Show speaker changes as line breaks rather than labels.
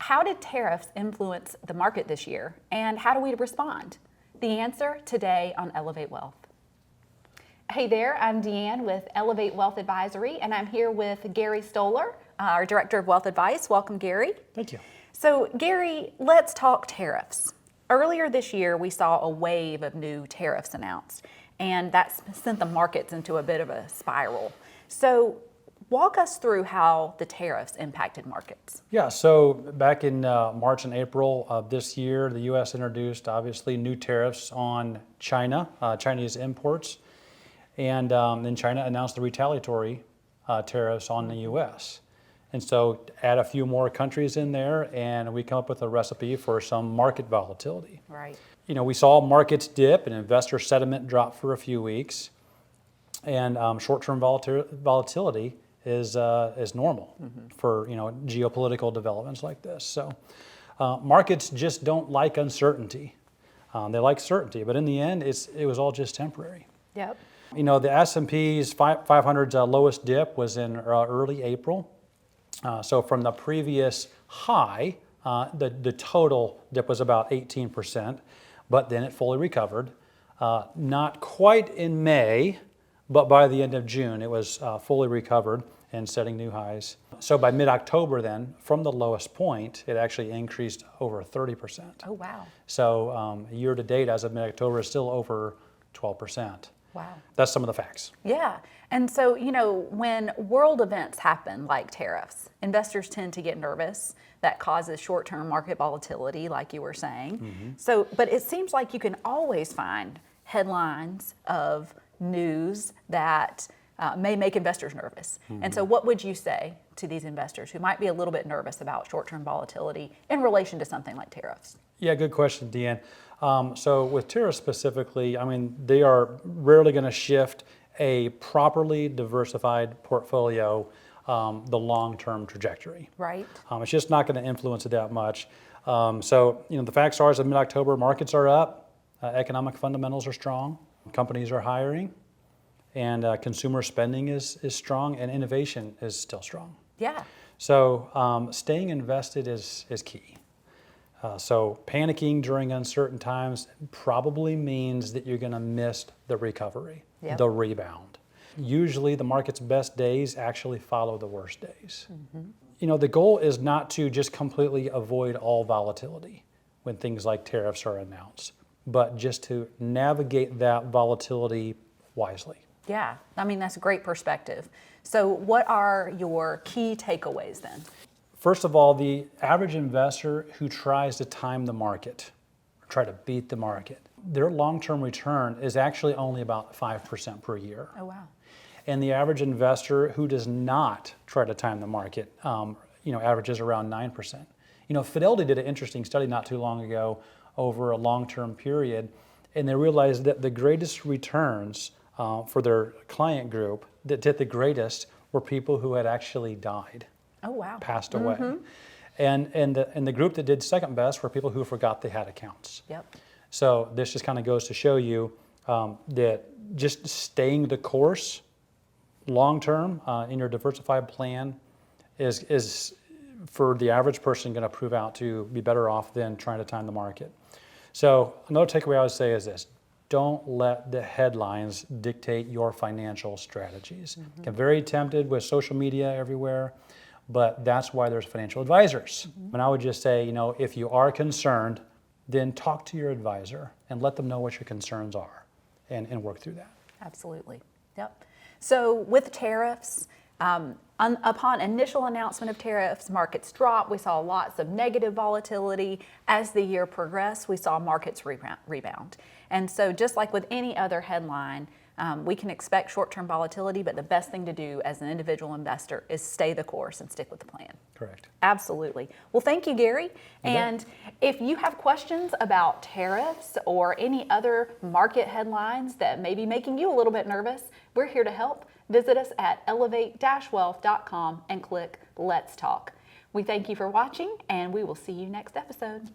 how did tariffs influence the market this year, and how do we respond? The answer today on Elevate Wealth. Hey there, I'm Deanne with Elevate Wealth Advisory, and I'm here with Gary Stoller, our Director of Wealth Advice. Welcome, Gary.
Thank you.
So, Gary, let's talk tariffs. Earlier this year, we saw a wave of new tariffs announced, and that sent the markets into a bit of a spiral. So, walk us through how the tariffs impacted markets.
Yeah, so back in March and April of this year, the U.S. introduced obviously new tariffs on China, Chinese imports, and then China announced the retaliatory tariffs on the U.S. And so add a few more countries in there, and we come up with a recipe for some market volatility.
Right.
You know, we saw markets dip and investor sentiment drop for a few weeks, and short-term volatility is normal for geopolitical developments like this. So markets just don't like uncertainty. They like certainty, but in the end, it was all just temporary.
Yep.
You know, the S&P's 500's lowest dip was in early April. So from the previous high, the total dip was about 18%, but then it fully recovered. Not quite in May, but by the end of June, it was fully recovered and setting new highs. So by mid-October then, from the lowest point, it actually increased over 30%.
Oh, wow.
So year to date, as of mid-October, is still over 12%.
Wow.
That's some of the facts.
Yeah. And so, when world events happen like tariffs, investors tend to get nervous. That causes short-term market volatility, like you were saying. So, but it seems like you can always find headlines of news that may make investors nervous. And so what would you say to these investors who might be a little bit nervous about short-term volatility in relation to something like tariffs?
Yeah, good question, Deanne. So with tariffs specifically, I mean, they are rarely going to shift a properly diversified portfolio the long-term trajectory.
Right.
It's just not going to influence it that much. So, the facts are, as of mid-October, markets are up, economic fundamentals are strong, companies are hiring, and consumer spending is strong, and innovation is still strong.
Yeah.
So staying invested is key. So panicking during uncertain times probably means that you're going to miss the recovery, the rebound. Usually the market's best days actually follow the worst days. The goal is not to just completely avoid all volatility when things like tariffs are announced, but just to navigate that volatility wisely.
Yeah, I mean, that's a great perspective. So what are your key takeaways then?
First of all, the average investor who tries to time the market, try to beat the market, their long-term return is actually only about 5% per year.
Oh, wow.
And the average investor who does not try to time the market, averages around 9%. Fidelity did an interesting study not too long ago over a long-term period, and they realized that the greatest returns for their client group that did the greatest were people who had actually died.
Oh, wow.
Passed away. And the group that did second best were people who forgot they had accounts.
Yep.
So this just kind of goes to show you that just staying the course long term in your diversified plan is for the average person going to prove out to be better off than trying to time the market. So another takeaway I would say is this: don't let the headlines dictate your financial strategies. Get very tempted with social media everywhere, but that's why there's financial advisors. And I would just say, if you are concerned, then talk to your advisor and let them know what your concerns are and work through that.
Absolutely. Yep. So with tariffs, upon initial announcement of tariffs, markets dropped. We saw lots of negative volatility. As the year progressed, we saw markets rebound. And so just like with any other headline, we can expect short-term volatility, but the best thing to do as an individual investor is stay the course and stick with the plan.
Correct.
Absolutely. Well, thank you, Gary. And if you have questions about tariffs or any other market headlines that may be making you a little bit nervous, we're here to help. Visit us at elevate-wealth.com and click Let's Talk. We thank you for watching, and we will see you next episode.